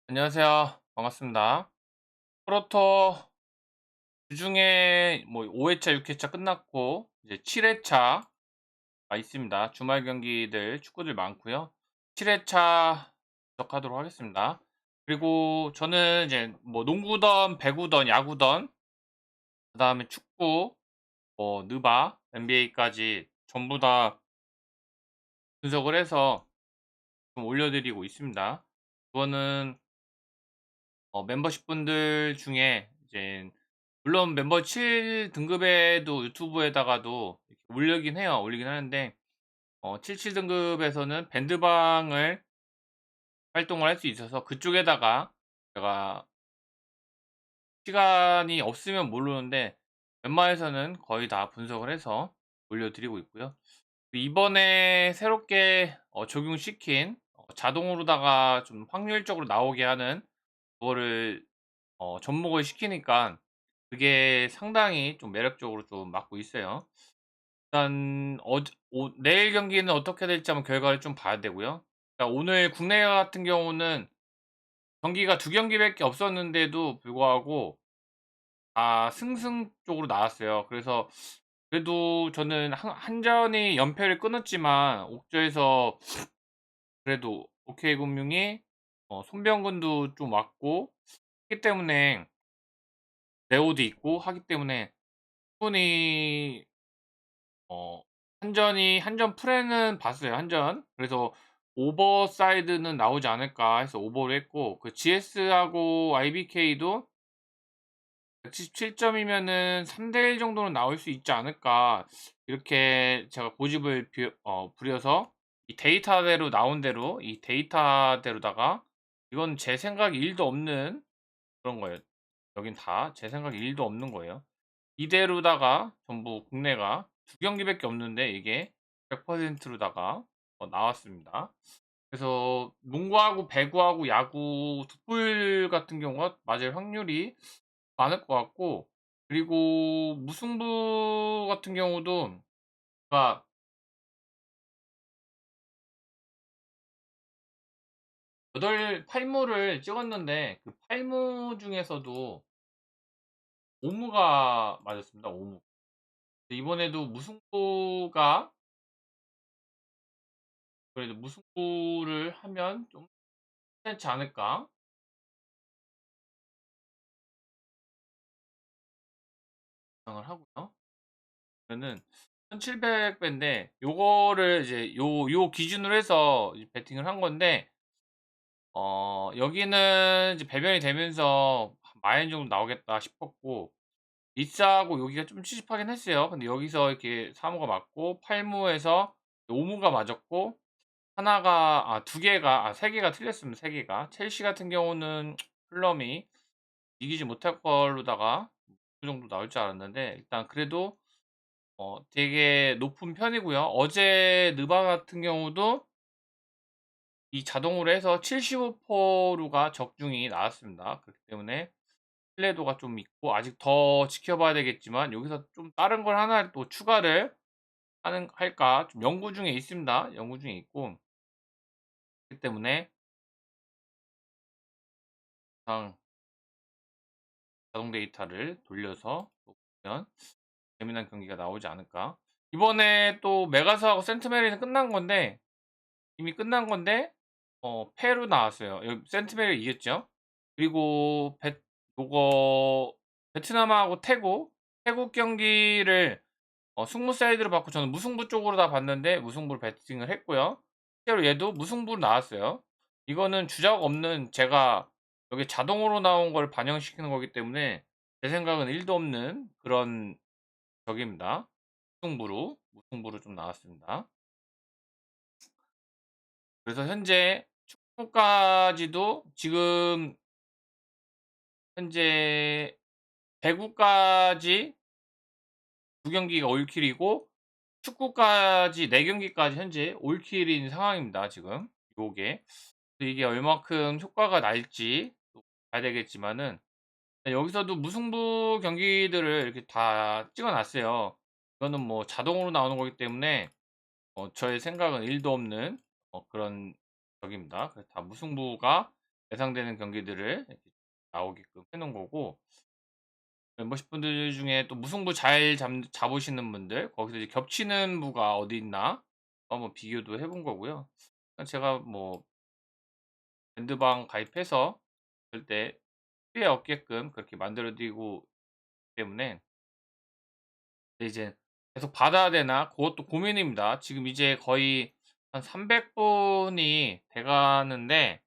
안녕하세요. 반갑습니다. 프로토 주중에 뭐 5회차, 6회차 끝났고 이제 7회차가 있습니다. 주말 경기들 축구들 많고요. 7회차 시작하도록 하겠습니다. 그리고 저는 이제 뭐 농구든 배구든 야구든 그다음에 축구, 뭐 느바, NBA까지 전부 다 분석을 해서 좀 올려드리고 있습니다. 그거는 멤버십 분들 중에 이제 물론 멤버 7 등급에도 유튜브에다가도 이렇게 올리긴 해요. 올리긴 하는데 77 등급에서는 밴드방을 활동을 할 수 있어서 그쪽에다가 제가 시간이 없으면 모르는데 웬만해서는 거의 다 분석을 해서 올려드리고 있고요. 이번에 새롭게 적용시킨 자동으로다가 좀 확률적으로 나오게 하는 그거를 접목을 시키니까 그게 상당히 좀 매력적으로 좀 맞고 있어요. 일단 내일 경기는 어떻게 될지 한번 결과를 좀 봐야 되고요. 그러니까 오늘 국내 같은 경우는 경기가 2경기밖에 없었는데도 불구하고 다 승승 쪽으로 나왔어요. 그래서 그래도 저는 한전이 연패를 끊었지만 옥저에서 그래도 OK금융이 손병근도 좀 왔고 하기 때문에 레오도 있고 하기 때문에 충분히 어 한전 프레는 봤어요, 한전. 그래서 '오버사이드는 나오지 않을까.' 해서 오버를 했고 그 GS하고 IBK도 177 점이면은 3대 1 정도는 나올 수 있지 않을까. 이렇게 제가 고집을 부려서 이 데이터대로 나온 대로 이 데이터대로다가 이건 제 생각이 1도 없는 그런 거예요. 여긴 다 제 생각이 1도 없는 거예요. 이대로다가 전부 국내가 2경기밖에 없는데 이게 100% 로다가 나왔습니다. 그래서 농구하고 배구하고 야구 fut볼 같은 경우가 맞을 확률이 많을 것 같고 그리고 무승부 같은 경우도 그러니까 8무를 찍었는데 그 8무 중에서도 5무가 맞았습니다, 5무. 이번에도 무승부가 그래도 '무승부를 하면 좀 괜찮지 않을까?' 생각을 하고요. 그러면은 1,700 배인데 요거를 이제 요 기준으로 해서 이제 베팅을 한 건데 여기는 이제 배변이 되면서 한 10,000 정도 나오겠다 싶었고 리스하고 여기가 좀 찝찝하긴 했어요. 근데 여기서 이렇게 4 무가 맞고 8 무에서 5 무가 맞았고 하나가 2 개가 3 개가 틀렸습니다, 3 개가. 첼시 같은 경우는 fulham이 이기지 못할 걸로다가 그 정도 나올 줄 알았는데 일단 그래도 되게 높은 편이고요. 어제 느바 같은 경우도 이 자동으로 해서 75%가 적중이 나왔습니다. 그렇기 때문에 신뢰도가 좀 있고 아직 더 지켜봐야 되겠지만 여기서 좀 다른 걸 하나 또 추가를 하는 할까 좀 연구 중에 있습니다. 연구 중에 있고 그렇기 때문에 항상 자동 데이터를 돌려서 또 보면 재미난 경기가 나오지 않을까. 이번에 또 메가스하고 센트메리는 끝난 건데 이미 끝난 건데 패로 나왔어요. 여기 센트메리 이겼죠. 그리고 요거 베트남하고 태국 경기를 승부 사이드로 받고 저는 무승부 쪽으로 다 봤는데 무승부로 베팅을 했고요. 실제로 얘도 무승부로 나왔어요. 이거는 주작 없는 제가 여기 자동으로 나온 걸 반영시키는 거기 때문에 제 생각은 1도 없는 그런 적입니다. 무승부로 좀 나왔습니다. 그래서 현재 축구까지도 지금 현재 배구까지 2경기가 올킬이고 축구까지 4경기까지 현재 올킬인 상황입니다 지금 요게. 이게 얼마큼 효과가 날지 또 봐야 되겠지만은 여기서도 무승부 경기들을 이렇게 다 찍어 놨어요. 이거는 뭐 자동으로 나오는 거기 때문에 저의 생각은 1도 없는 그런 적입니다. 그래서 다 무승부가 예상되는 경기들을 이렇게 나오게끔 해 놓은 거고, 멤버십 분들 중에 또 무승부 잘 잡으시는 분들, 거기서 이제 겹치는 부가 어디 있나 한번 비교도 해본 거고요. 제가 뭐 밴드방 가입해서 절대 피해 없게끔 그렇게 만들어 드리고 때문에, 근데 이제 계속 받아야 되나 그것도 고민입니다. 지금 이제 거의 한 300 분이 돼 가는데,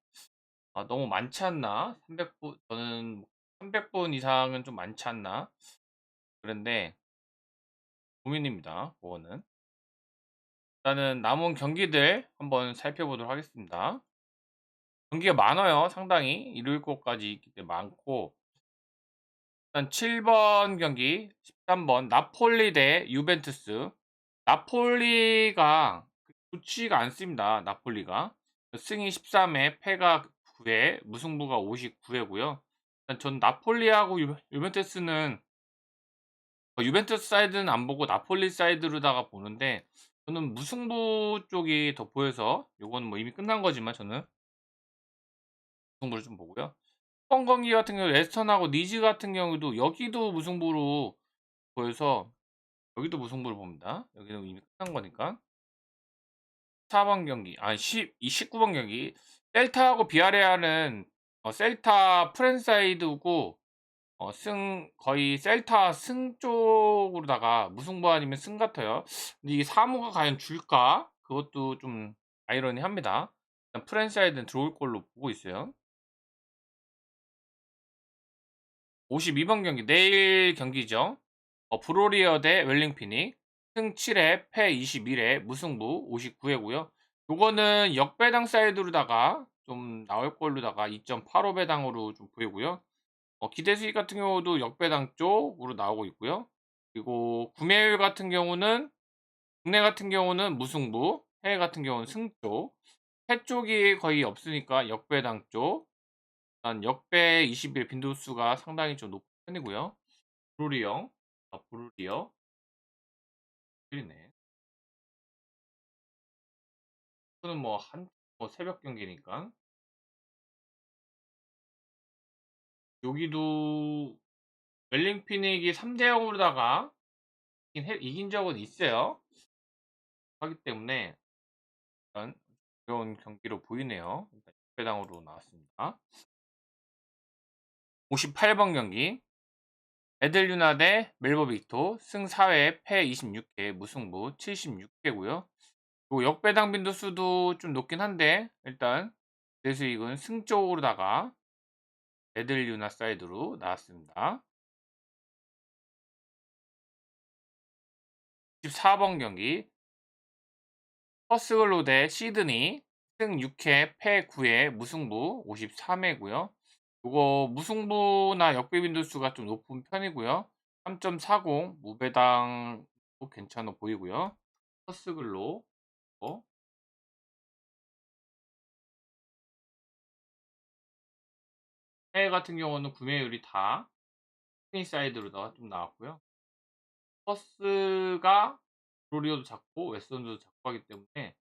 너무 많지 않나? 300 분, 저는 300분 이상은 좀 많지 않나? 그런데 고민입니다, 그거는. 일단은 남은 경기들 한번 살펴보도록 하겠습니다. 경기가 많아요, 상당히. 일요일 것까지 있기 때문에 많고, 일단 7번 경기, 13번 나폴리 대 유벤투스. 나폴리가 좋지가 않습니다, 나폴리가. 승이 13회, 패가 9회, 무승부가 59회고요. 일단 전 나폴리하고 유벤투스는, 유벤투스 사이드는 안 보고 나폴리 사이드로다가 보는데, 저는 무승부 쪽이 더 보여서, 요거는 뭐 이미 끝난 거지만 저는 무승부를 좀 보고요. 번 경기 같은 경우 레스턴하고 니즈 같은 경우도 여기도 무승부로 보여서 여기도 무승부를 봅니다. 여기는 이미 끝난 거니까. 4번 경기, 아, 19번 경기. 셀타하고 비아레알은, 셀타 프랜사이드고, 거의 셀타 승 쪽으로다가 무승부 아니면 승 같아요. 근데 이게 사무가 과연 줄까? 그것도 좀 아이러니합니다. 일단 프랜사이드는 들어올 걸로 보고 있어요. 52번 경기, 내일 경기죠. 브로리어 대 웰링피닉. 승 7회, 패 21회, 무승부 59회고요. 요거는 역배당 사이드로다가 좀 나올 걸로다가 2.85배당으로 좀 보이고요. 기대 수익 같은 경우도 역배당 쪽으로 나오고 있고요. 그리고 구매율 같은 경우는, 국내 같은 경우는 무승부, 해외 같은 경우는 승 쪽. 해 쪽이 거의 없으니까 역배당 쪽. 한 역배 20일 빈도수가 상당히 좀 높은 편이고요. 브루리영, 브루리어, 틀리네. 이거는 뭐 새벽 경기니까. 여기도 웰링피닉이 3대 0으로다가 이긴 적은 있어요. 하기 때문에 일단 어려운 경기로 보이네요. 일단 역배당으로 나왔습니다. 58번 경기, 에델유나 대 멜버 빅토. 승 4회, 패 26회, 무승부 76회고요. 요 역배당 빈도수도 좀 높긴 한데, 일단 내 수익은 승 쪽으로다가 에델유나 사이드로 나왔습니다. 14번 경기, 퍼스글로 대 시드니. 승 6회, 패 9회, 무승부 53회고요. 요거 무승부나 역배 빈도수가 좀 높은 편이고요. 3.40 무배당도 괜찮아 보이고요. 퍼스글로, 해외 같은 경우는 구매율이 다 스페인 사이드로 좀 나왔고요. 퍼스가 브로리오도 작고 웨스턴도 작고 하기 때문에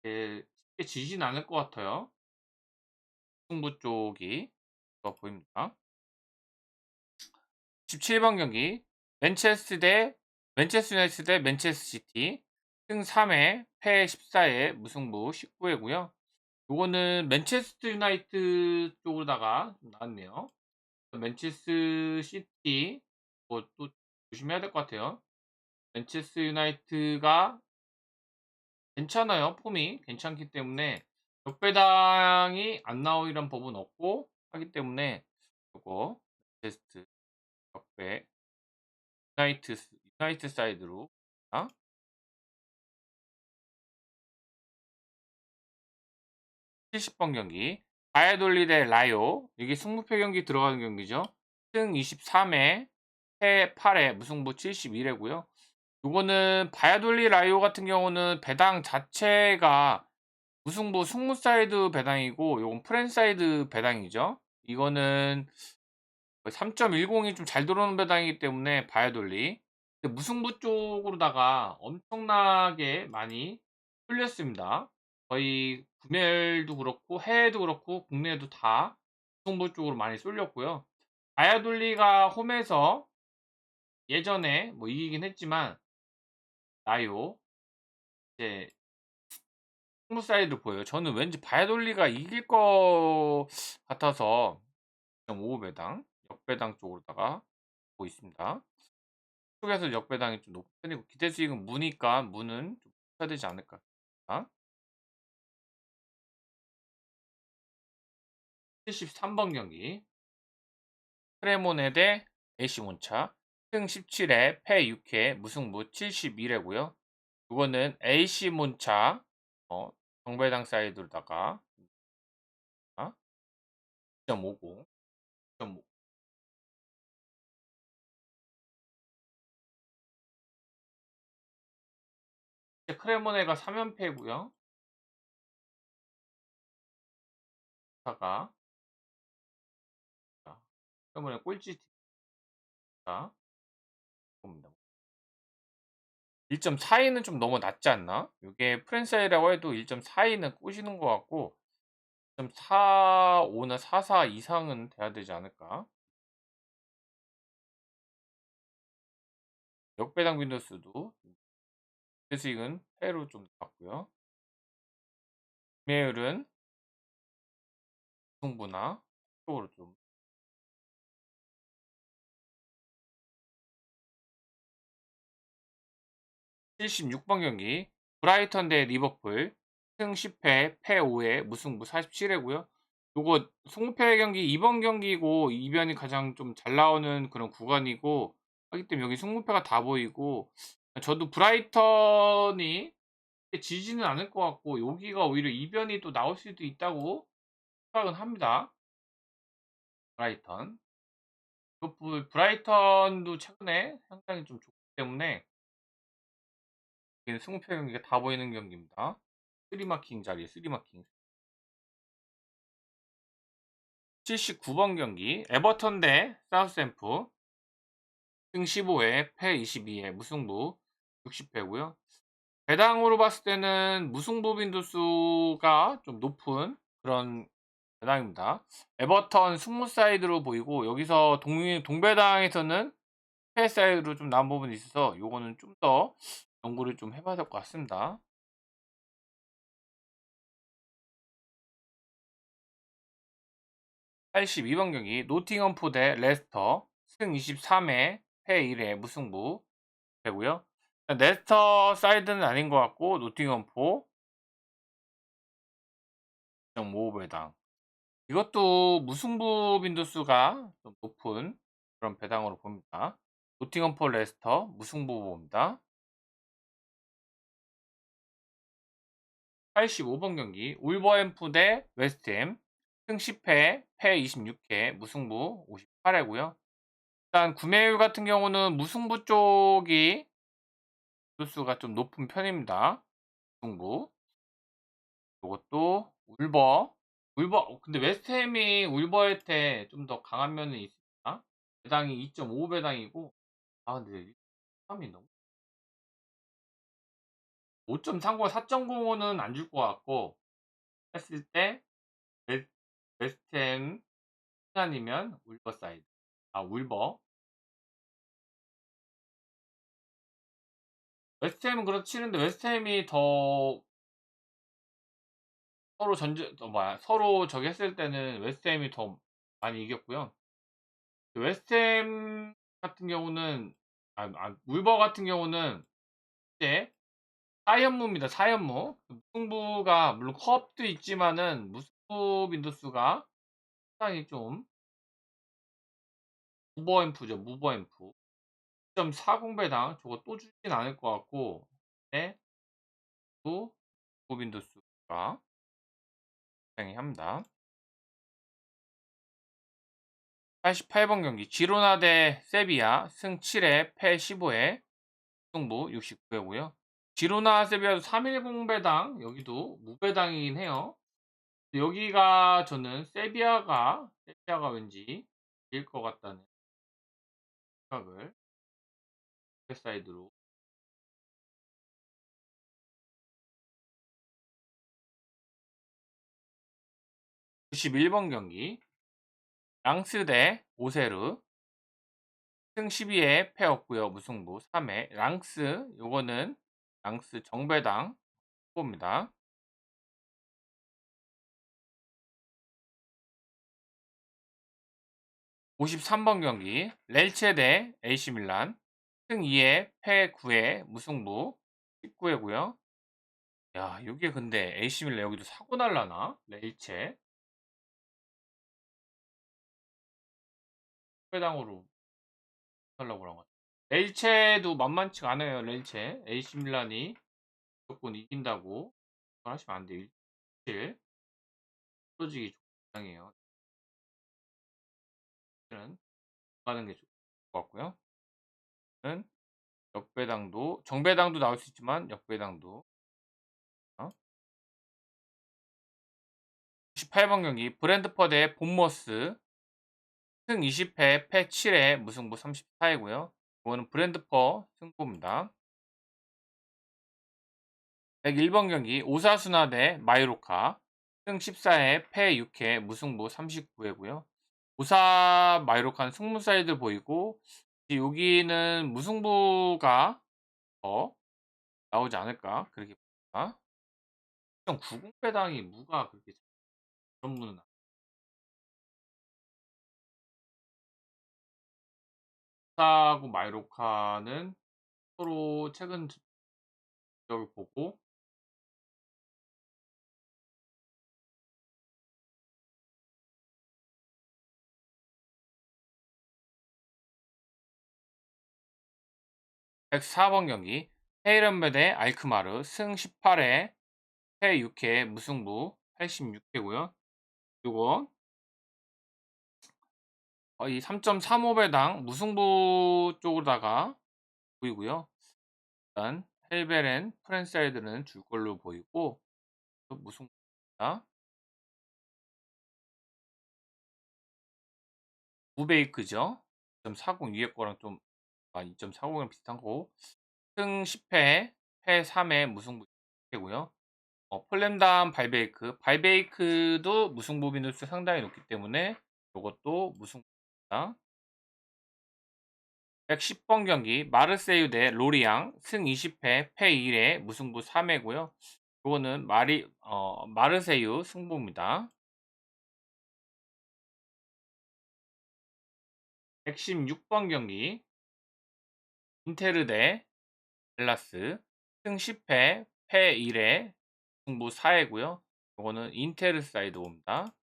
쉽게 지진 않을 것 같아요. 승부 쪽이 좋아 보입니다. 17번 경기, 맨체스터 유나이티드 대 맨체스터 시티. 승 3회, 패 14회, 무승부 19회고요. 요거는 맨체스터 유나이티드 쪽으로다가 좀 나왔네요. 맨체스터 시티, 또 조심해야 될 것 같아요. 맨체스터 유나이트가 괜찮아요. 폼이 괜찮기 때문에 적배당이 안 나오리란 법은 없고 하기 때문에, 요거 테스트 적배 유나이트 사이드로. 70번 경기, 바이아돌리 대 라요. 이게 승부패 경기 들어가는 경기죠. 승 23회, 패 8회, 무승부 71회고요. 요거는 바이아돌리 라요 같은 경우는 배당 자체가 무승부 승무 사이드 배당이고, 요건 프랜사이드 배당이죠. 이거는 3.10이 좀 잘 들어오는 배당이기 때문에 바이아돌리. 근데 무승부 쪽으로다가 엄청나게 많이 풀렸습니다. 거의 구멜도 그렇고 해외도 그렇고 국내에도 다 무승부 쪽으로 많이 쏠렸고요. 바야돌리가 홈에서 예전에 뭐 이기긴 했지만 나요 이제 승부 사이드로 보여요. 저는 왠지 바야돌리가 이길 것 같아서 0.55 배당, 역배당 쪽으로다가 보고 있습니다. 쪽에서 역배당이 좀 높은 편이고 기대 수익은 무니까 무는 좀 해야 되지 않을까 싶습니다. 73번 경기 크레모네 대 AC 몬차 승 17회 패 6회 무승부 71회고요. 이거는 AC 몬차 정배당 사이드로다가 2.50 크레모네가 3연패고요. 차가 크레모네 꼴찌 팀입니다. 봅니다. 1.42는 좀 너무 낮지 않나? 이게 프랜차이라고 해도 1.42는 꼬시는 것 같고 1.45나 44 이상은 돼야 되지 않을까? 역배당 빈도수도 수익은 패로 좀 나왔고요. 매율은 승부나 쪽으로 좀 76번 경기 브라이턴 대 리버풀 승 10회 패 5회 무승부 47회고요. 요거 승패 경기 2번 경기고 이변이 가장 좀 잘 나오는 그런 구간이고 하기 때문에 여기 승부패가 다 보이고 저도 브라이턴이 지지는 않을 것 같고 여기가 오히려 이변이 또 나올 수도 있다고 생각은 합니다. 브라이턴. 리버풀 브라이턴도 최근에 상당히 좀 좋기 때문에 승부패 경기가 다 보이는 경기입니다. 쓰리마킹 자리에 쓰리마킹. 79번 경기 에버턴 대 사우스햄프 승 15회 패 22회 무승부 60회고요. 배당으로 봤을 때는 무승부 빈도수가 좀 높은 그런 배당입니다. 에버턴 승무 사이드로 보이고 여기서 동배당에서는 패 사이드로 좀 나온 부분이 있어서 요거는 좀 더 연구를 좀 해봐야 될 것 같습니다. 82번 경기 노팅엄포 대 레스터 승 23회 패 1회 무승부 되고요. 레스터 사이드는 아닌 것 같고 노팅엄포 0.55배당 이것도 무승부 빈도수가 좀 높은 그런 배당으로 봅니다. 노팅엄포 레스터 무승부 봅니다. 85번 경기 울버햄프 대 웨스트햄 승 10회 패 26회 무승부 58회고요. 일단 구매율 같은 경우는 무승부 쪽이 빈도수가 좀 높은 편입니다. 무승부 이것도 근데 웨스트햄이 울버햄한테 좀 더 강한 면이 있습니다. 배당이 2.5 배당이고 근데 3이 너무 5.30, 4.05는 안 줄 것 같고 했을 때 웨, 웨스트햄 아니면 울버 사이드 울버 웨스트햄은 그렇 치는데 웨스트햄이 더 서로 저기 했을 때는 웨스트햄이 더 많이 이겼고요. 웨스트햄 같은 경우는 울버 같은 경우는 이제 4연무입니다. 4연무. 무승부가 물론 컵도 있지만은 무승부 빈도수가 상당히 좀 무버앰프죠. 무버앰프. 2.40 배당 저거 또 주진 않을 것 같고 네. 또 무승부 빈도수가 굉장히 합니다. 88번 경기 지로나 대 세비야 승 7회 패 15회 승부 69회고요. 지로나 세비야도 310 배당 여기도 무배당이긴 해요. 여기가 저는 세비야가 왠지 이길 것 같다는 생각을 사이드로 91번 경기 랑스 대 오세르 승 12에 패 없고요. 무승부 3회 랑스 요거는 랑스 정배당 후보입니다. 53번 경기 렐체 대 AC 밀란 승 2에 패 9에 무승부 19회고요. 야, 이게 근데 AC 밀란 여기도 사고 날라나? 렐체 배당으로 하려고 그런 것 같아. 렐체도 만만치가 않아요. 렐체 AC 밀란이 무조건 이긴다고 하시면 안 돼요. 1 솔직히 당해요. 는 가는 게 좋을 것 같고요. 는 역배당도 정배당도 나올 수 있지만 역배당도 18번 경기 브랜드퍼드 대 본머스 승 20회 패 7회 무승부 34회고요. 이거는 브랜드퍼 승부입니다. 101번 경기 오사수나 대 마이로카 승 14회 패 6회 무승부 39회고요. 오사 마이로카는 승부 사이드 보이고 여기는 무승부가 더 나오지 않을까 그렇게 봅니다. 90 배당이 무가 그렇게 그런 분은 오사하고 마이로카는 서로 최근 적을 보고 104번 경기 헤이런베 대 알크마르 승 18회 패 6회 무승부 86회고요. 요거 거의 3.35배당 무승부 쪽으로다가 보이고요. 일단 헬베렌 프랜사이드는 줄 걸로 보이고 무승부입니다. 무베이크죠. 2.40 위에 거랑 좀 2.40이랑 비슷한 거고 승 10회 패 3회 무승부 6회고요. 폴렘담 발베이크 발베이크도 무승부 빈도수 상당히 높기 때문에 이것도 무승부입니다. 110번 경기 마르세유 대 로리앙 승 20회 패 1회 무승부 3회고요. 이거는 마르세유 승부입니다. 116번 경기 인테르 대 헬라스 승 10회 패 1회 승부 4회고요. 이거는 인테르 사이드 옵니다.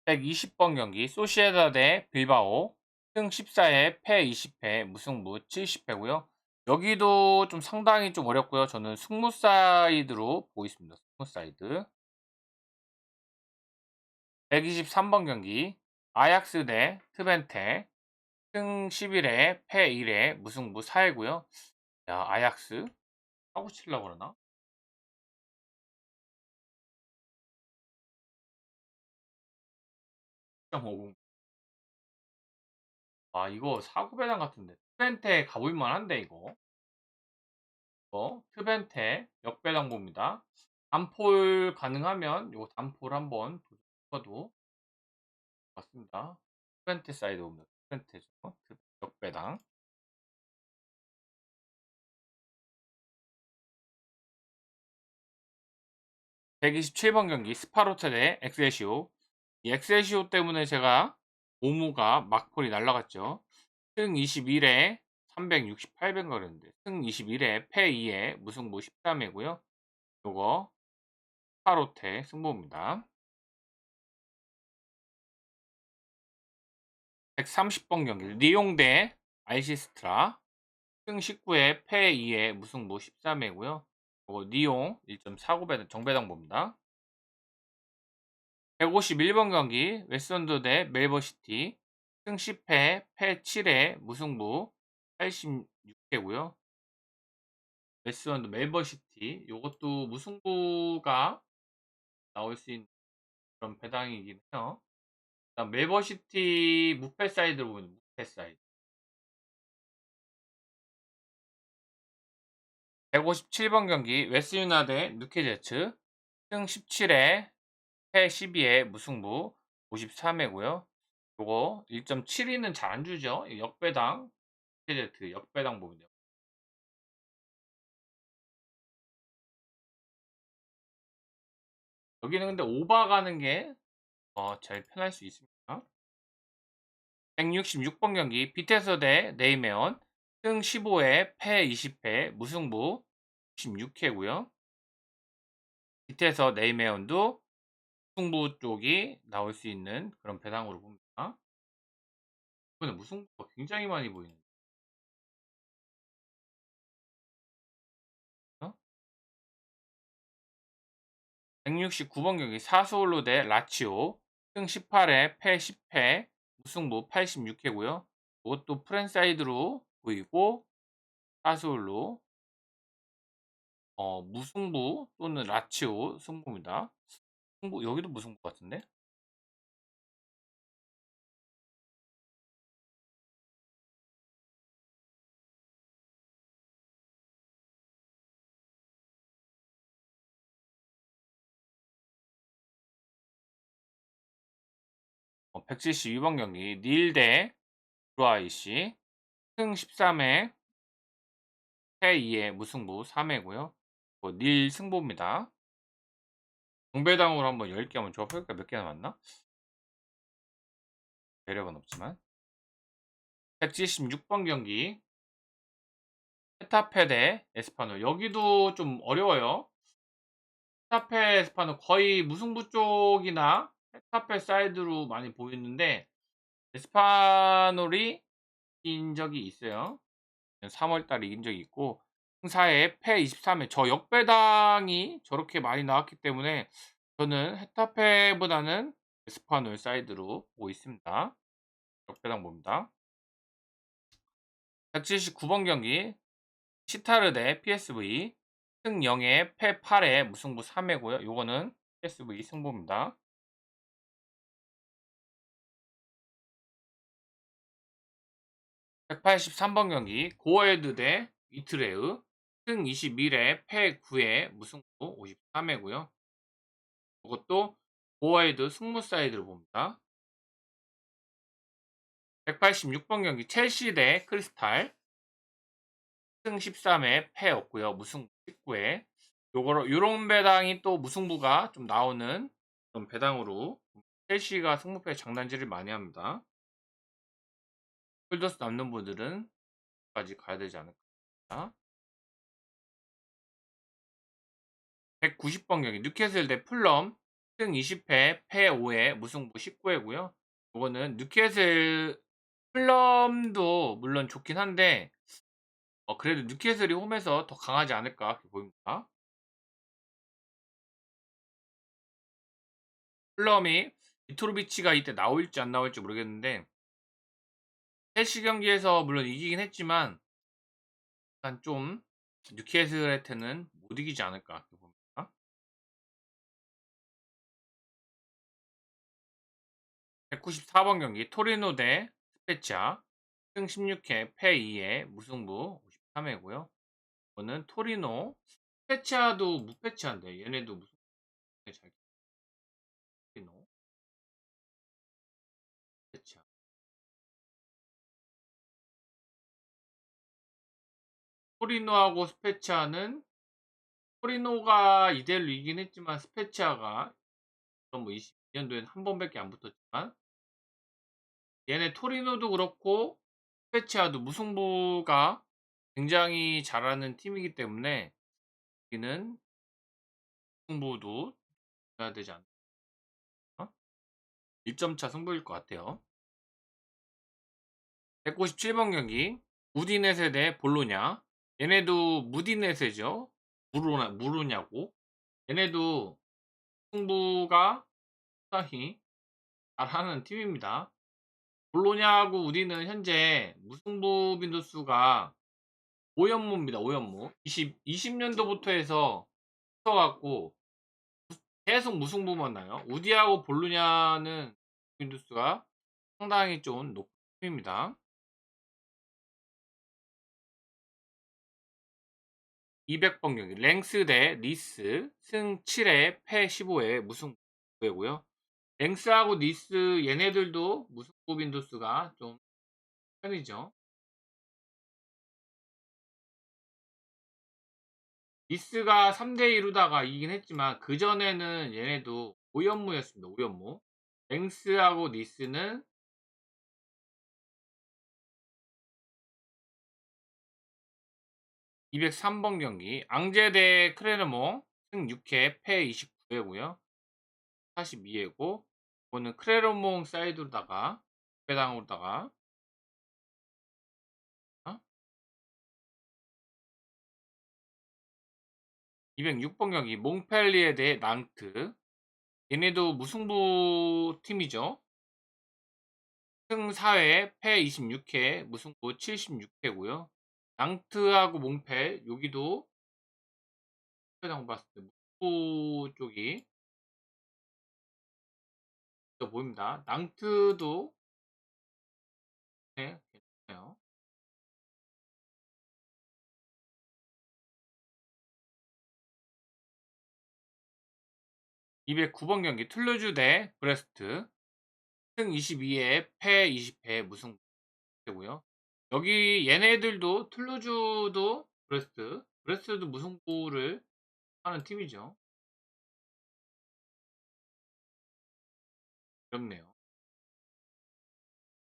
120번 경기 소시에다 대 빌바오 승 14회 패 20회 무승부 70회고요. 여기도 좀 상당히 좀 어렵고요. 저는 승무 사이드로 보고 있습니다. 승무 사이드. 123번 경기 아약스 대 트벤테 승 11회 패 1회 무승부 4회고요. 야, 아약스 사고 치려고 그러나? 0.50. 아, 이거 사고 배당 같은데. 트벤테 가볼 만한데 이거. 트벤테 역배당 봅니다. 단폴 가능하면 요 단폴 한번 도전해봐도 맞습니다. 트벤테 사이드 옵니다. 트벤테죠. 역배당. 127번 경기 스파르타 대 엑셀시오. 이 엑셀시오 때문에 제가 오무가 막폴이 날라갔죠. 승 21회 368배인가 그랬는데 승 21회 패 2회 무승부 13회고요. 요거 스파로테 승부입니다. 130번 경기 리옹 대 알시스트라 승 19회 패 2회 무승부 13회고요. 요거 리옹 1.49배 정배당 봅니다. 151번 경기 웨스턴드 대 멜버시티 승 10회 패 7회 무승부 86회고요. 웨스턴드 멜버시티 요것도 무승부가 나올 수 있는 그런 배당이긴 해요. 그다음 멜버시티 무패 사이드로 보면 무패 사이드 157번 경기 웨스유나 대 누케제츠 승 17회 패 12의 무승부 53회고요. 요거 1.72는 잘 안 주죠. 역배당 누케제트 역배당 부분이요. 여기는 근데 오바 가는 게 제일 편할 수 있습니다. 166번 경기 비테스 대 네이메온 승 15회 패 20회 무승부 16회고요. 비테서 네이메온도 무승부 쪽이 나올 수 있는 그런 배당으로 봅니다. 이번에 무승부가 굉장히 많이 보이는데 169번 경기 사스올로 대 라치오 승 18회 패 10회 무승부 86회고요. 이것도 프랜사이드로 보이고 사스올로 무승부 또는 라치오 승부입니다. 승부 여기도 무승부 같은데? 172번 경기 닐 대 브루아이시 승 13회 패 2회 무승부 3회고요. 닐 승부입니다. 동배당으로 한번 10개 한번 줘볼까? 몇 개나 맞나? 매력은 없지만 176번 경기 헤타페 대 에스파놀 여기도 좀 어려워요. 헤타페 에스파놀 거의 무승부 쪽이나 헤타페 사이드로 많이 보이는데 에스파놀이 이긴 적이 있어요. 3월 달에 이긴 적이 있고 승사에 패 23회 저 역배당이 저렇게 많이 나왔기 때문에 저는 헤타페보다는 에스파놀 사이드로 보고 있습니다. 역배당 봅니다. 179번 경기 시타르 대 PSV 승 0회 패 8회 무승부 3회고요. 요거는 PSV 승부입니다. 183번 경기 고에드 대 이트레흐 승 21회 패 9회 무승부 53회고요. 이것도 고에드 승무 사이드로 봅니다. 186번 경기 첼시 대 크리스탈 승 13회 패 없고요. 무승부 19회 요런 배당이 또 무승부가 좀 나오는 그런 배당으로 첼시가 승부패 장난질을 많이 합니다. 홀더스 남는 분들은 까지 가야 되지 않을까. 190번 경기 뉴캐슬 대 풀럼 승 20회 패 5회 무승부 19회고요. 이거는 뉴캐슬 풀럼도 물론 좋긴 한데 그래도 뉴캐슬이 홈에서 더 강하지 않을까 그렇게 보입니다. 풀럼이 미트로비치가 이때 나올지 안 나올지 모르겠는데 첼시 경기에서 물론 이기긴 했지만 약간 좀 뉴캐슬한테는 못 이기지 않을까 그렇게 봅니다. 194번 경기 토리노 대 스페치아 승 16회 패 2회 무승부 53회고요. 이거는 토리노 스페치아도 무패치아인데 얘네도 무승부 잘 토리노 스페치아 토리노하고 스페치아는 토리노가 2대1로 이긴 했지만 스페치아가 뭐 22년도에는 한 번밖에 안 붙었지만 얘네 토리노도 그렇고 스페치아도 무승부가 굉장히 잘하는 팀이기 때문에 여기는 승부도 해야 되지 않나? 1점 차 승부일 것 같아요. 197번 경기 무디네세 대 볼로냐 얘네도 무디네세죠. 무르냐고 얘네도 승부가 상당히 잘하는 팀입니다. 볼로냐하고 우디는 현재 무승부 빈도수가 5연무입니다. 5연무 20년도부터 해서 붙어갖고 계속 무승부만 나요. 우디하고 볼로냐는 빈도수가 상당히 좀 높은 팀입니다. 200번 경기 랭스 대 니스 승 7회 패 15회 무승부고요. 랭스하고 니스 얘네들도 무승부 빈도수가 좀 편이죠. 니스가 3대 2로다가 이기긴 했지만 그전에는 얘네도 5연무였습니다. 5연무. 랭스하고 니스는 203번 경기 앙제 대 크레르몽 승 6회 패 29회고요. 42회고 이거는 크레르몽 사이드로다가 배당으로다가 206번 경기 몽펠리에 대 낭트 얘네도 무승부 팀이죠. 승 4회 패 26회 무승부 76회고요. 낭트하고 몽펠 여기도 패당 봤을 때 무승부 쪽이 더 보입니다. 낭트도 네, 괜찮아요. 209번 경기 툴루즈 대 브레스트 승 22회 패 20회 무승부고요. 여기 얘네들도 툴루즈도 브레스트도 무승부를 하는 팀이죠. 어렵네요.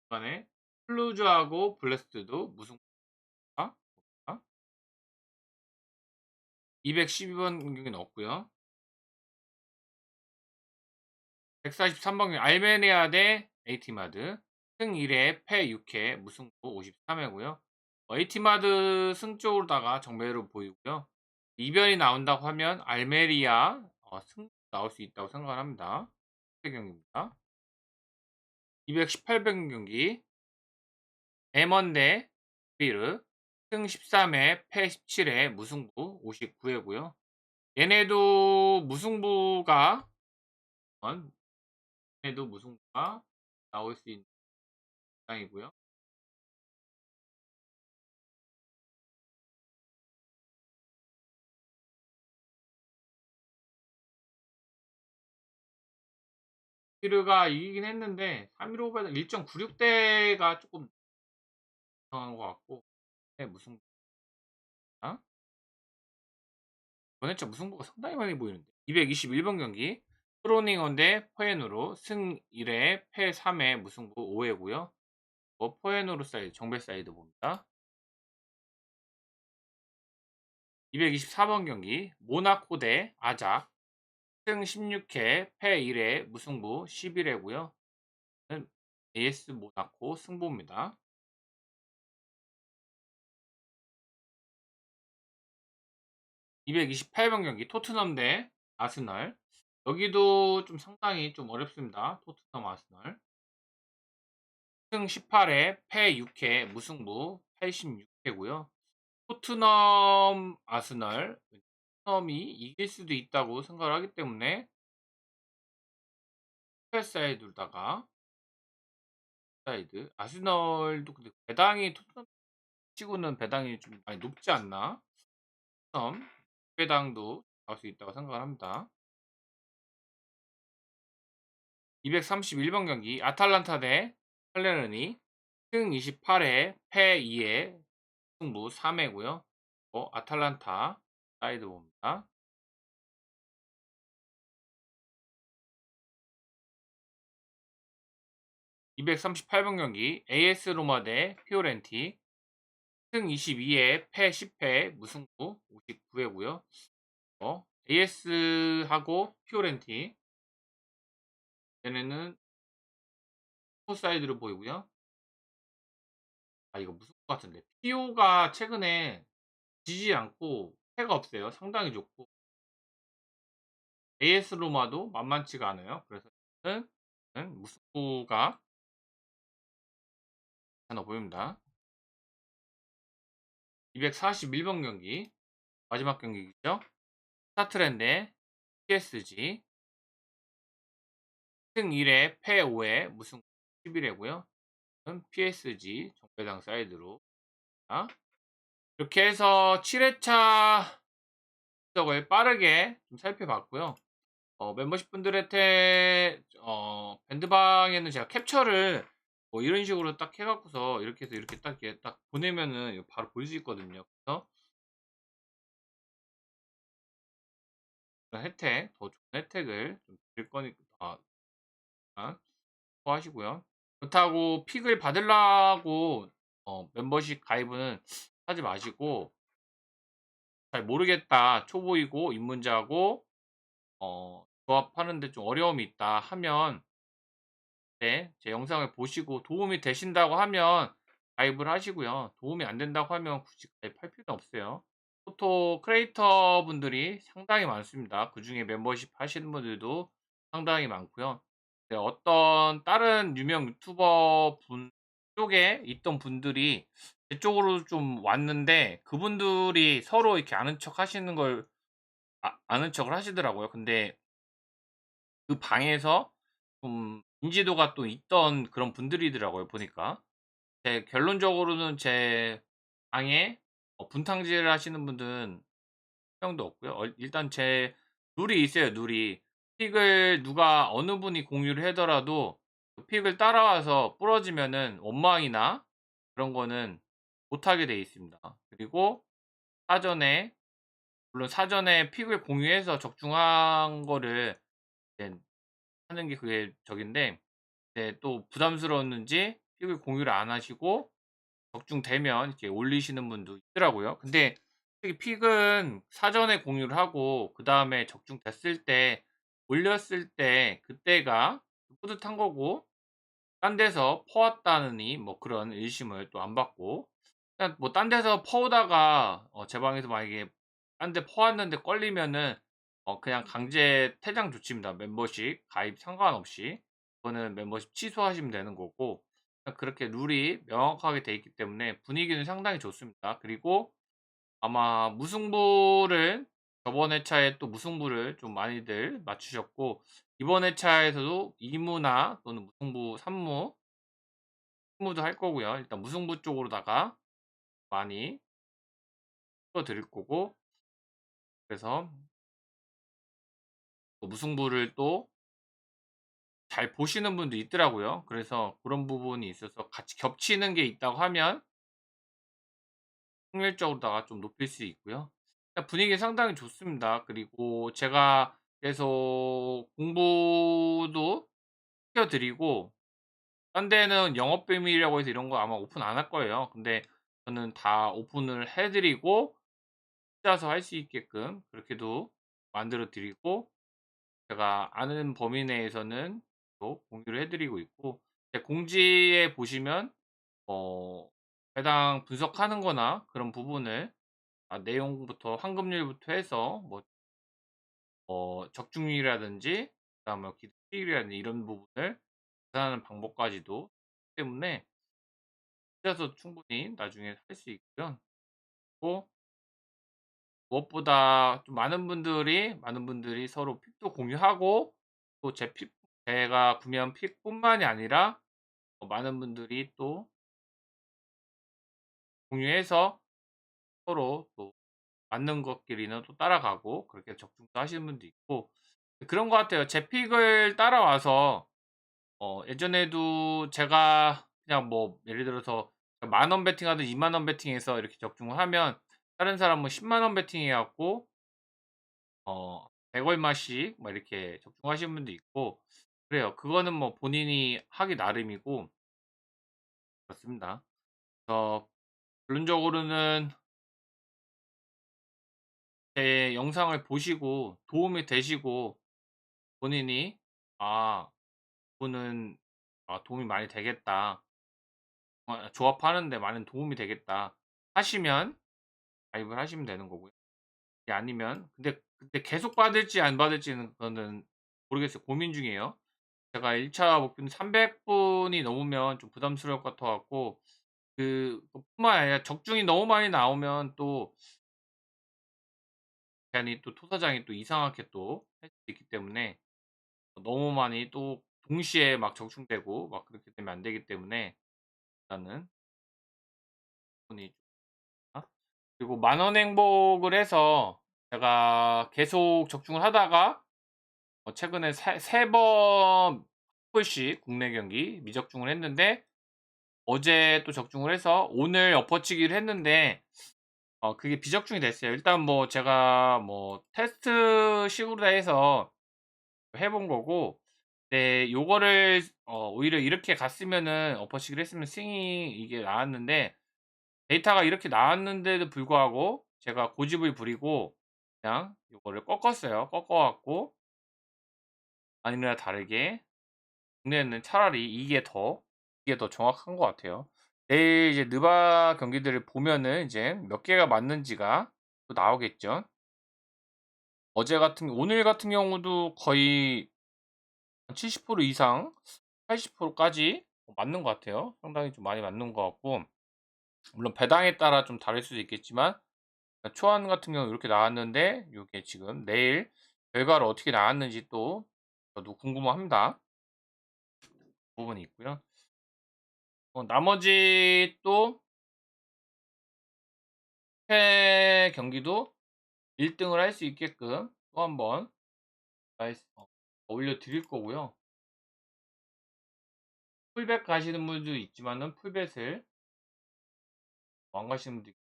이번에 툴루즈하고 브레스트도 무승부가 212번 경기 넣었고요. 143번 경기 알메니아 대 에이티마드 승 1회 패 6회 무승부 53회고요. 에이티마드 승 쪽으로다가 정배로 보이고요. 이변이 나온다고 하면 알메리아 승 나올 수 있다고 생각을 합니다. 경기입니다. 218번 경기 에먼 대 비르 승 13회 패 17회 무승부 59회고요. 얘네도 무승부가 얘네도 무승부가 나올 수 있는 상황이고요. 비르가 이기긴 했는데 315배당 1.96대가 조금 이상한 것 같고 네, 무승부 이번에 진짜 무승부가 상당히 많이 보이는데 221번 경기 프로닝원 대 포에누로 승 1회 패 3회 무승부 5회고요. 포에누로 사이드 정배 사이드 봅니다. 224번 경기 모나코 대 아작 승 16회 패 1회 무승부 11회고요. AS 모나코 승부입니다. 228번 경기 토트넘 대 아스널 여기도 좀 상당히 좀 어렵습니다. 토트넘 아스널 승 18회 패 6회 무승부 86회고요. 토트넘 아스널 토트넘이 이길 수도 있다고 생각을 하기 때문에 사이드 둘다가 사이드 아스널도 근데 배당이 토트넘 치고는 배당이 좀 많이 높지 않나? 토트넘 배당도 나올 수 있다고 생각을 합니다. 231번 경기 아탈란타 대 팔레르니 승 28회 패 2회 승부 3회고요. 아탈란타 사이드 봅니다. 238번 경기 AS 로마 대 피오렌티 승 22회 패 10회 무승부 59회고요. AS하고 피오렌티 얘네는 사이드로 보이고요. 이거 무승부 같은데 피오가 최근에 지지 않고 패가 없어요. 상당히 좋고 AS 로마도 만만치가 않아요. 그래서 무승부가 하나 보입니다. 241번 경기 마지막 경기죠. 스타트랜드 PSG 승 1회 패 5회 무승부 11회고요. PSG 정배당 사이드로 이렇게 해서 7회차 분석을 빠르게 좀 살펴봤고요. 멤버십 분들한테 밴드방에는 제가 캡처를 뭐 이런 식으로 딱 해 갖고서 이렇게 해서 이렇게 딱 이렇게 딱 보내면은 이거 바로 볼 수 있거든요. 그래서 그런 혜택, 더 좋은 혜택을 좀 드릴 거니까 참고하시고요. 그렇다고 픽을 받으려고 멤버십 가입은 하지 마시고, '잘 모르겠다. 초보이고 입문자고 조합하는데 좀 어려움이 있다.' 하면, 네, 제 영상을 보시고 도움이 되신다고 하면 가입을 하시고요. 도움이 안 된다고 하면 굳이 가입할 필요는 없어요. 포토 크리에이터 분들이 상당히 많습니다. 그중에 멤버십 하시는 분들도 상당히 많고요. 네, 어떤 다른 유명 유튜버 분 쪽에 있던 분들이 제 쪽으로 좀 왔는데, 그분들이 서로 이렇게 아는 척 하시는 걸 아는 척을 하시더라고요. 근데 그 방에서 좀 인지도가 또 있던 그런 분들이더라고요, 보니까. 결론적으로는 제 방에 분탕질을 하시는 분들은 한 명도 없고요. 일단 제 룰이 있어요, 룰이. 픽을 누가 어느 분이 공유를 하더라도 그 픽을 따라와서 부러지면은 원망이나 그런 거는 못하게 돼 있습니다. 그리고 사전에, 물론 사전에 픽을 공유해서 적중한 거를 이제 하는 게 그게 적인데, 네, 또 부담스러웠는지 픽을 공유를 안 하시고 적중되면 이렇게 올리시는 분도 있더라고요. 근데 솔직히 픽은 사전에 공유를 하고 그다음에 적중됐을 때 올렸을 때 그때가 뿌듯한 거고, 딴 데서 퍼왔다느니 뭐 그런 의심을 또 안 받고, 그냥 뭐 딴 데서 퍼오다가 제 방에서 만약에 딴데 퍼왔는데 걸리면은 그냥 강제 퇴장 조치입니다. 멤버십 가입 상관없이. 그거는 멤버십 취소하시면 되는 거고, 그냥 그렇게 룰이 명확하게 돼 있기 때문에 분위기는 상당히 좋습니다. 그리고 아마 무승부를, 저번 회차에 또 무승부를 좀 많이들 맞추셨고, 이번 회차에서도 2 무나 또는 무승부 3 무, 1 무도 할 거고요. 일단 무승부 쪽으로다가 많이 풀어 드릴 거고, 그래서 또 무승부를 또 잘 보시는 분도 있더라고요. 그래서 그런 부분이 있어서 같이 겹치는 게 있다고 하면 확률적으로다가 좀 높일 수 있고요. 분위기 상당히 좋습니다. 그리고 제가 계속 공부도 시켜 드리고, 딴 데는 영업 비밀이라고 해서 이런 거 아마 오픈 안 할 거예요. 근데 저는 다 오픈을 해 드리고 혼자서 할 수 있게끔 그렇게도 만들어 드리고, 제가 아는 범위 내에서는 또 공유를 해 드리고 있고, 제 공지에 보시면 어 배당 분석하는 거나 그런 부분을, 내용부터 환급률부터 해서 뭐 적중률이라든지 그다음에 기대 수익이라든지 이런 부분을 계산하는 방법까지도 때문에 혼자서 충분히 나중에 할 수 있고요. 또 무엇보다 좀 많은 분들이 서로 픽도 공유하고, 또 제가 구매한 픽뿐만이 아니라 많은 분들이 또 공유해서 서로 또 맞는 것끼리는 또 따라가고 그렇게 적중도 하시는 분도 있고, 그런 것 같아요. 제 픽을 따라와서 예전에도 제가 그냥 뭐 예를 들어서 10,000원 베팅하든 20,000원 베팅해서 이렇게 적중을 하면, 다른 사람은 100,000원 베팅해 갖고 100 얼마씩 막 이렇게 적중하시는 분도 있고 그래요. 그거는 뭐 본인이 하기 나름이고 그렇습니다. 그래서 결론적으로는 제 영상을 보시고 도움이 되시고, 본인이 '아, 이분은 도움이 많이 되겠다. 조합하는 데 많은 도움이 되겠다.' 하시면 가입을 하시면 되는 거고요. 그게 아니면, 근데 계속 받을지 안 받을지는 그거는 모르겠어요. 고민 중이에요. 제가 1차 목표는 300 분이 넘으면 좀 부담스러울 것 같아 갖고, 그뿐만 아니라 적중이 너무 많이 나오면 또 제한이, 또 토사장이 또 이상하게 또 할 수도 있기 때문에, 너무 많이 또 동시에 막 적중되고 막 그렇게 되면 안 되기 때문에 일단은 분이, 그리고 만원 행복을 해서 제가 계속 적중을 하다가 최근에 세 번 풀씩 국내 경기 미적중을 했는데 어제 또 적중을 해서 오늘 엎어치기를 했는데 그게 비적중이 됐어요. 일단 뭐 제가 뭐 테스트식으로 해서 해본 거고, 네 요거를 오히려 이렇게 갔으면은 엎어치기를 했으면 스윙이 이게 나왔는데, 데이터가 이렇게 나왔는데도 불구하고 제가 고집을 부리고 그냥 요거를 꺾었어요. 꺾어 갖고 아니나 다르게 국내에는 차라리 이게 더 정확한 것 같아요. 내일 이제 느바 경기들을 보면은 이제 몇 개가 맞는지가 또 나오겠죠. 오늘 같은 경우도 거의 한 70% 이상 80% 까지 맞는 것 같아요. 상당히 좀 많이 맞는 것 같고, 물론 배당에 따라 좀 다를 수도 있겠지만 초안 같은 경우 이렇게 나왔는데 요게 지금 내일 결과로 어떻게 나왔는지 또 저도 궁금합니다. 그 부분이 있고요. 나머지 또 회 경기도 1 등을 할 수 있게끔 또 한번 올려 드릴 거고요. 풀bet 가시는 분도 있지만은 풀bet을 안 가시는 분도 있고,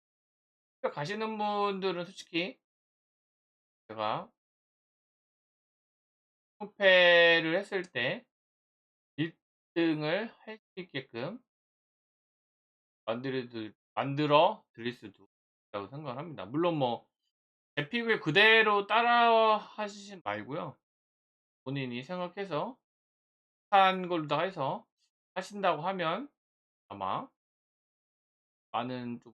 풀bet 가시는 분들은 솔직히 제가 투패를 했을 때 1 등을 할 수 있게끔 만들어 드릴 수도 있다고 생각을 합니다. 물론 뭐 제 픽을 그대로 따라 하시지 말고요. 본인이 생각해서 한 걸로 다 해서 하신다고 하면 아마 많은 좀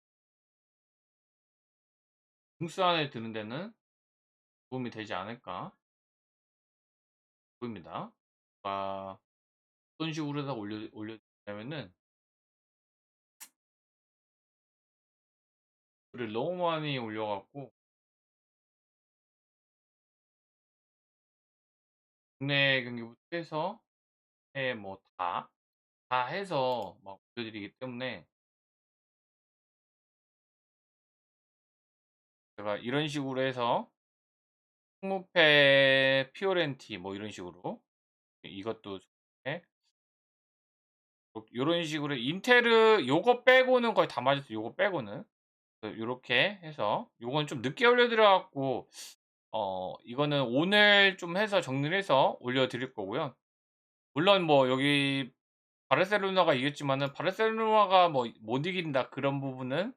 등수 안에 드는 데는 도움이 되지 않을까 보입니다. 아, 어떤 식으로 해서 올려드리냐면은 글을 너무 많이 올려갖고 국내 경기부터 해서 해 뭐 다 해서 막 올려드리기 때문에 제가 이런 식으로 해서 승무패 피오렌티 뭐 이런 식으로 이것도 좋은데, 요런 식으로 인테르 요거 빼고는 거의 다 맞았어요. 요거 빼고는. 요렇게 해서 요건 좀 늦게 올려드려 갖고 이거는 오늘 좀 해서 정리를 해서 올려드릴 거고요. 물론 뭐 여기 바르셀로나가 이겼지만은 바르셀로나가 뭐 못 이긴다 그런 부분은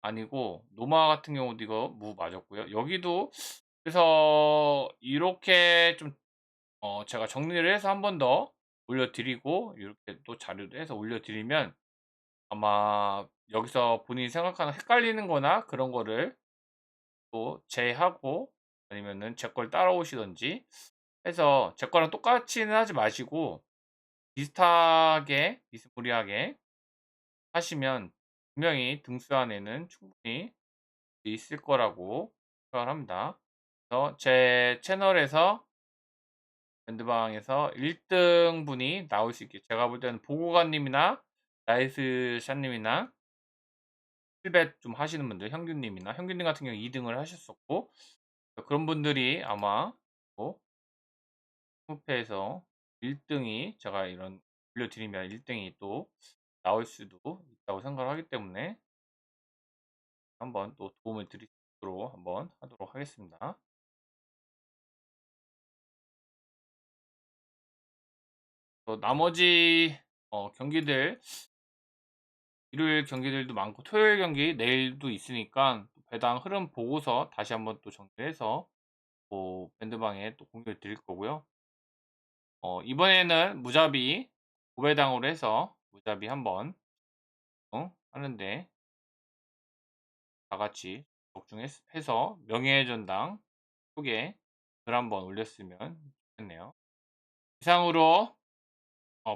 아니고, 노마 같은 경우도 이거 맞았고요. 여기도 그래서 이렇게 좀 제가 정리를 해서 한 번 더 올려드리고 이렇게 또 자료도 해서 올려드리면 아마 여기서 본인이 생각하는 헷갈리는 거나 그런 거를 또 제하고 아니면은 제 걸 따라오시든지 해서, 제 거랑 똑같이는 하지 마시고 비슷하게 비스무리하게 하시면 분명히 등수 안에는 충분히 있을 거라고 생각을 합니다. 그래서 제 채널에서 밴드방에서 1등 분이 나올 수 있게, 제가 볼 때는 보고관님이나 나이스샷님이나 풀벳 좀 하시는 분들, 형균님 같은 경우 2 등을 하셨었고, 그런 분들이 아마 뭐 스무패에서 1 등이 제가 이런 올려드리면 1 등이 또 나올 수도 있다고 생각을 하기 때문에 한번 또 도움을 드릴 수 있도록 한번 하도록 하겠습니다. 또 나머지 경기들, 일요일 경기들도 많고 토요일 경기 내일도 있으니까 배당 흐름 보고서 다시 한번 또 정리해서 뭐 밴드방에 또 공유해 드릴 거고요. 이번에는 무자비 5배당으로 해서 무자비 한번 하는데 다 같이 적중해서 명예의 전당 속에 글 한번 올렸으면 좋겠네요. 이상으로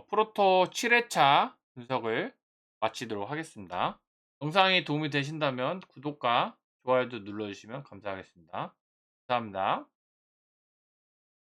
프로토 7회차 분석을 마치도록 하겠습니다. 영상이 도움이 되신다면 구독과 좋아요도 눌러주시면 감사하겠습니다. 감사합니다.